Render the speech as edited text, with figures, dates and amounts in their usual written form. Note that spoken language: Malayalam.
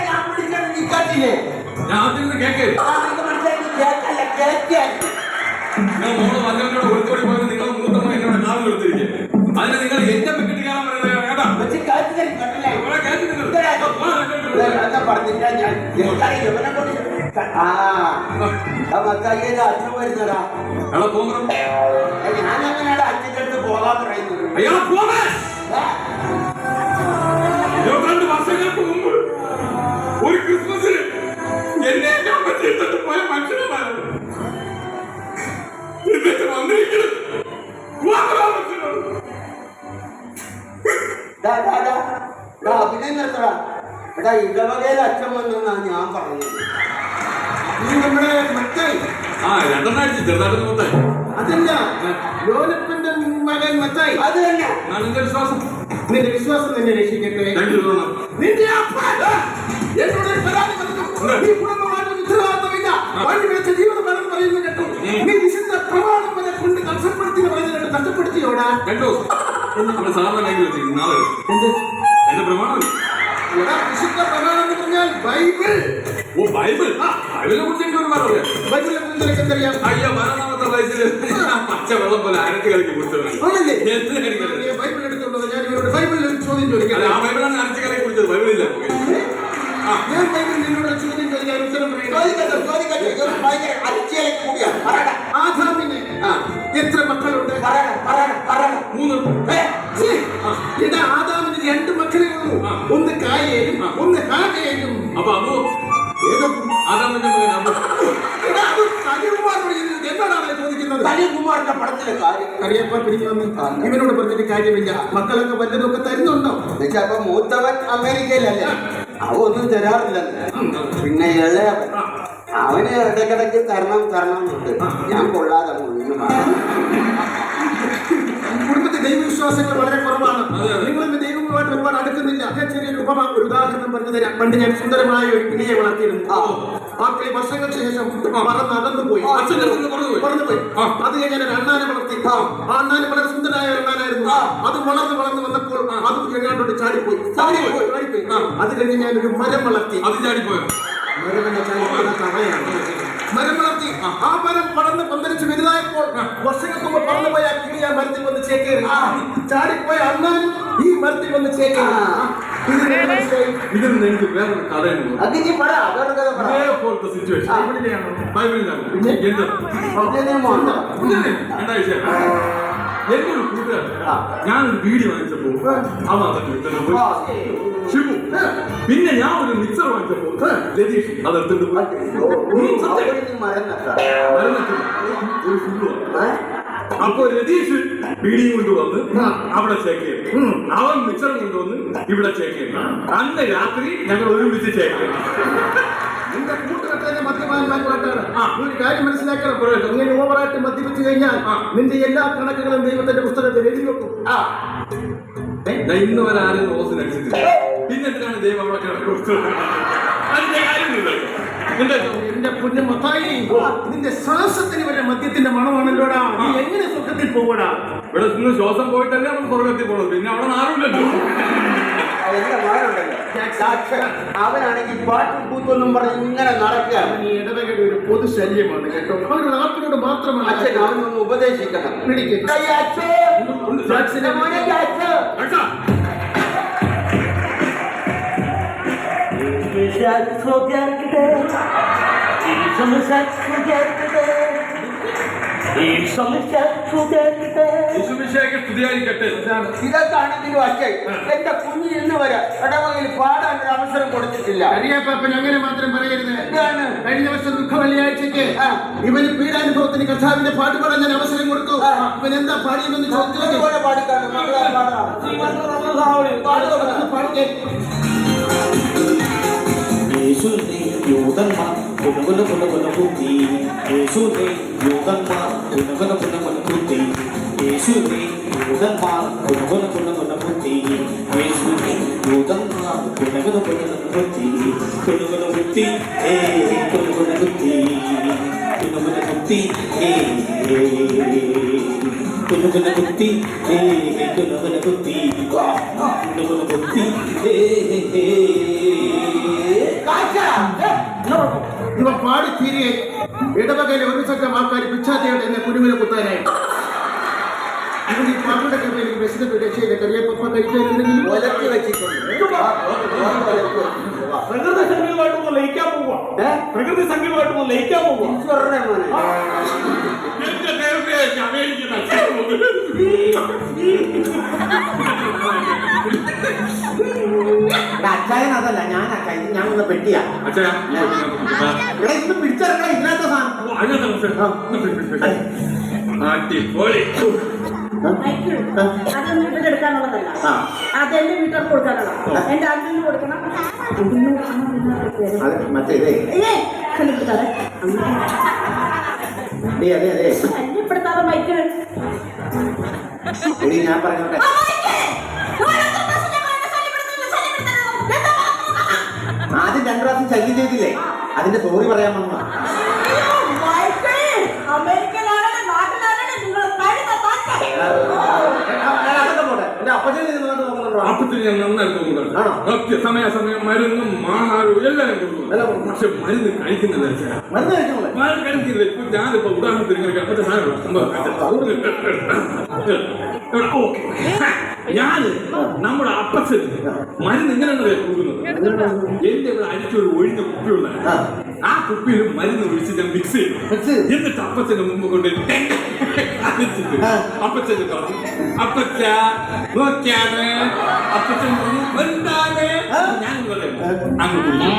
ഞാൻ വിളിക്കാൻ നിൽക്കാത്തില്ലേ? ഞാൻ കേക്ക് നിങ്ങൾ മോള് വല്ലവരോട് ഒളിച്ചോടി പോയത് നിങ്ങൾ മൂത്തമ്മ എന്നോട് കാവൽ കൊടുത്തിരിക്കുക. അതിന് നിങ്ങൾ ഏറ്റവും വിട്ടിട്ട് കാണാൻ പറയുന്നത് കേട്ടാ. അച്ഛൻ വരുന്നടാ. ഞാൻ അങ്ങനെയാണ് അച്ഛൻ്റെ അടുത്ത് പോകാൻ പറയുന്നത്. 22 വർഷങ്ങൾക്ക് മുമ്പ് ഒരു ക്രിസ്മസിന് എന്നെ കമ്പത്തിട്ട് പോയ മനുഷ്യനാണ് എന്നിട്ട് വന്നിരിക്കുന്നത്. അഭിനയം നിർത്തടാ. എടാ ഇടവകയിൽ അച്ഛൻ വന്നെന്നാണ് ഞാൻ പറഞ്ഞത്. നീ നമ്മുടെ മത്തായി രണ്ടെണ്ണാഴ്ച ചെറുതായിട്ട് മത്തായി അതല്ല ലോലപ്പന്റെ മകൻ മത്തായി. അത് തന്നെ നിന്റെ വിശ്വാസം. നിന്റെ വിശ്വാസം നിന്നെ രക്ഷിക്കട്ടെ. നിന്റെ എന്നോട് പരാതി പറഞ്ഞു. ഈ കുടുംബമായിട്ട് ഉത്തരവാദിത്തമില്ല. വഴി വെച്ച ജീവിതം വേണം പറയുന്നത് കേട്ടു. നീ വിശുദ്ധ പ്രമാണം വരെ കൊണ്ട് കഷ്ടപ്പെടുത്തി പറയുന്നത് കഷ്ടപ്പെടുത്തിയോടാ. സാധാരണ കൈ വെച്ചിരിക്കും നാളെ എന്ത് എന്റെ പ്രമാണം. വിശുദ്ധ പ്രമാണം എന്ന് പറഞ്ഞാൽ ബൈബിൾ. ഓ ബൈബിൾ. ബൈബിളിനെ കുറിച്ച് എനിക്ക് ഒരുപാട് അറിയാം. ബൈബിളിനെ കുറിച്ച് നിനക്ക് എന്തറിയാം? അയ്യോ 13ാമത്തെ വയസ്സിൽ പച്ച വെള്ളം പോലെ അരക്ക് കളിക്ക് കുടിച്ചത്. ബൈബിൾ എടുത്തുള്ളത് ഞാൻ ഇവരോട് ബൈബിളിൽ ഒരു ചോദ്യം ചോദിക്കാം. ആ ബൈബിളാണ് അരച്ച് കളി കുടിച്ചത്. ബൈബിളില്ല. ഞാൻ ബൈബിളിൽ നിന്നോട് ചോദ്യം ചോദിക്കാൻ ഉത്തരം ആദാമിന് എത്ര മക്കളുണ്ട്? 3. ഇതാ ആദാമിന് 2 മക്കളെ ഉള്ളൂ. ഒന്ന് കായേലും ഒന്ന് ഹാഗേലും. അപ്പൊ അതോ ആദാമിന്റെ എന്നോടാണ് ചോദിക്കുന്നത്. കലികുമാറിന്റെ പടത്തിലെ കറിയപ്പ പിടിച്ചു വന്ന് ഇവനോട് പറഞ്ഞിട്ട് കാര്യമില്ല. മക്കളൊക്കെ വല്ലതൊക്കെ തരുന്നുണ്ടോ? അപ്പൊ മൂത്തവൻ അമേരിക്കയിലല്ലേ, അവ ഒന്നും തരാറില്ലല്ലേ. പിന്നെ ഇളയവൻ അവന് ഇടയ്ക്കിടയ്ക്ക് തരണം എന്നുണ്ട്. ഞാൻ കൊള്ളാതെ കുടുംബത്തിൽ ദൈവവിശ്വാസങ്ങൾ വളരെ കുറവാണ്. നിങ്ങളിന്ന് ദൈവവുമായിട്ട് ഒരുപാട് അടുക്കുന്നില്ല. ചെറിയൊരു ഒരു ഉദാഹരണം പറഞ്ഞു തരാം. പണ്ട് ഞാൻ സുന്ദരമായ ഒരു കിളിയെ വളർത്തിയിരുന്നു. ആ കിളി വർഷങ്ങൾക്ക് ശേഷം നടന്നു പോയി. പറന്നുപോയി. അത് കഴിഞ്ഞാൽ ഒരു അണ്ണാനെ വളർത്തി. ആ അണ്ണാന് വളരെ സുന്ദരമായ ഒരു അണ്ണാനായിരുന്നു. അത് വളർന്ന് വന്നപ്പോൾ അത് എങ്ങാണ്ടോട്ട് ചാടിപ്പോയി. അത് കഴിഞ്ഞ് ഞാൻ ഒരു മരം വളർത്തി. അത് ചാടിപ്പോയോ? മരം വളർത്തി. ആ മരം പടർന്ന് പന്തലിച്ച് വലുതായപ്പോൾ വർഷങ്ങൾക്ക് മുമ്പ് പറന്നുപോയ കിളി ആ മരത്തിൽ വന്ന് ചേക്കേറി. ചാടിപ്പോയ അണ്ണാനും ഈ മരത്തിൽ വന്ന് ചേക്കേറി. ഇതിൽ എനിക്ക് വേറൊരു കഥയുണ്ട്. ഇതേപോലത്തെ സിറ്റുവേഷൻ ബൈബിളിലാണ്. എന്റെ ഒരു കൂട്ടുകാരൻ ഞാനൊരു വീഡിയോ വാങ്ങിച്ചപ്പോൾ അവൻ അതൊക്കെ പോയി ഷിബു. പിന്നെ ഞാൻ ഒരു മിക്സർ വാങ്ങിച്ചപ്പോൾ രതീഷ് അതെടുത്തിട്ട് അപ്പൊ രതീഷ് ബീഡിയും കൊണ്ടുവന്ന് അവിടെ ചേക്ക് ചെയ്തു. അവൻ മിക്സറും കൊണ്ടുവന്ന് ഇവിടെ ചേക്ക് ചെയ്തു. അന്ന് രാത്രി ഞങ്ങൾ ഒരുമിച്ച് ചേക്ക് ചെയ്തു. നിന്റെ കൂട്ടുകെട്ടതിന്റെ മദ്യപാന്മാരുമായിട്ടാണ്. ഒരു കാര്യം മനസ്സിലാക്കണം. ഇങ്ങനെ ഓവറായിട്ട് മദ്യപിച്ചു കഴിഞ്ഞാൽ നിന്റെ എല്ലാ കണക്കുകളും ദൈവത്തിന്റെ പുസ്തകത്തിൽ എഴുതി വെക്കും. ഇന്ന് വരെ ആരും റോസിന് അടിച്ചിട്ടില്ല. പിന്നെ എന്തിനാണ് ദൈവം അവിടെ കിടക്കുന്നത്? അതിന്റെ കാര്യമില്ല. എന്റെ പൊന്നു മത്തായി, നിന്റെ ശ്വാസത്തിന് വരെ മദ്യത്തിന്റെ മണമാണല്ലോടാ. നീ എങ്ങനെ സുഖത്തിൽ പോകൂടാ? ഇവിടെ നിന്ന് ശ്വാസം പോയിട്ടല്ലേ നമ്മൾ സ്വർഗത്തിൽ പോകണം. പിന്നെ അവിടെ ആരുമില്ലല്ലോ. അവനാണെങ്കിൽ പാട്ടും കൂത്തൊന്നും പറഞ്ഞ് ഇങ്ങനെ നടക്കുക. ഈ ഇടവകയുടെ ഒരു പൊതു ശല്യമാണ് കേട്ടോ. അവരുടെ നാട്ടിനോട് മാത്രമാണ്. അച്ഛൻ അവനൊന്ന് ഉപദേശിക്കണം. ഇതൊക്കെയാണെങ്കിലും അച്ഛൻ എന്റെ കുഞ്ഞിൽ ഇന്ന് വരെ ഇടവകയിൽ പാടാൻ ഒരു അവസരം കൊടുത്തിട്ടില്ല. അരിയാപ്പാപ്പൻ അങ്ങനെ മാത്രം പറയരുത്. കഴിഞ്ഞ വർഷം ദുഃഖ വെള്ളിയാഴ്ചക്ക് ഇവന് പീഡാനുഭവത്തിന് കർത്താവിന്റെ പാട്ട് പാടാൻ ഞാൻ അവസരം കൊടുത്തു. ഇവൻ എന്താ പാടിയെന്ന് ചോദിച്ചു. ഇവ പാടി തീരെ ഇടവകയിലെ ഒരു സംഘം ആൾക്കാർ പിച്ചാത്തിയോടെ എന്നെ കുരുവിനെ കുത്താനായി. ഈ പാട്ടുടെ എനിക്ക് ബസ്സിന്റെ രക്ഷയില്ല കറിയപ്പ കഴിക്കാനുണ്ടെങ്കിൽ ഒലക്കി വെച്ചിട്ടുണ്ട്. പ്രകൃതി സംഘങ്ങളുമായിട്ടൊന്ന് ലയിക്കാൻ പോവുക. പ്രകൃതി സംഘങ്ങളുമായിട്ടൊന്ന് ലയിക്കാൻ പോവുക. ഈശ്വരനെ മോനെ. എന്റെ നേരത്തെ അമേരിക്കൻ അച്ഛൻ അച്ചായൻ അതല്ല, ഞാൻ അച്ചായൻ. ഞാൻ ഒന്ന് പെട്ടിയാ. അച്ഛാ ഇവിടെ ഇന്ന് പിടിച്ചെടുക്കണ ഇല്ലാത്ത സാധനം. അടിപൊളി. അതൊന്നും വീട്ടിലെടുക്കാനുള്ളതല്ല, അതെന്റെ വീട്ടിൽ കൊടുക്കാനുള്ള. എന്റെ അച്ഛന് കൊടുക്കണം. അത് മറ്റേ ഇതേ. ശല്യപ്പെടുത്താതെ ശല്യപ്പെടുത്താതെ മൈക്ക് എടി ഞാൻ പറഞ്ഞോട്ടെ. ആദ്യം 2 പ്രാവശ്യം ശല്യം ചെയ്തില്ലേ, അതിന്റെ സോറി പറയാൻ വന്നതാ. അമേരിക്കയിലാണെങ്കിൽ നാട്ടിലാണെങ്കിൽ നിങ്ങൾ അതൊക്കെ പോട്ടെ. എന്റെ അപ്പച്ചൻ നോക്കുന്നുണ്ടോ? അപ്പത്തിന് ഞാൻ നന്നായി തോന്നുന്നുണ്ട്. ആണോ? സമയാസമയം മരുന്നും ആഹാരവും എല്ലാം കൊടുക്കുന്നു. പക്ഷെ മരുന്ന് കഴിക്കുന്നില്ല അച്ഛാ. മരുന്ന് കഴിക്കണല്ലേ? മരുന്ന് കഴിക്കുന്നില്ല. ഇപ്പൊ ഞാനിപ്പോ ഉദാഹരണത്തിന് ഇങ്ങനെ മറ്റേ ഞാന് നമ്മുടെ അപ്പച്ചൻ മരുന്ന് ഇങ്ങനെയാണ് കൊടുക്കുന്നത്. എന്റെ ഇവിടെ അരിച്ചൊരു ഒഴിഞ്ഞ കുപ്പിയുള്ള ആ കുപ്പിയിൽ മരുന്ന് ഒഴിച്ച് ഞാൻ മിക്സ് ചെയ്തു. എന്നിട്ട് അപ്പച്ചന്റെ മുമ്പ് കൊണ്ട് അപ്പച്ചന് പറഞ്ഞു, അപ്പച്ച നോക്കിയാണ്. അപ്പച്ചൻ പറഞ്ഞു എന്താണ്? ഞാൻ പറയുന്നു അങ്ങ് കുടിക്കും.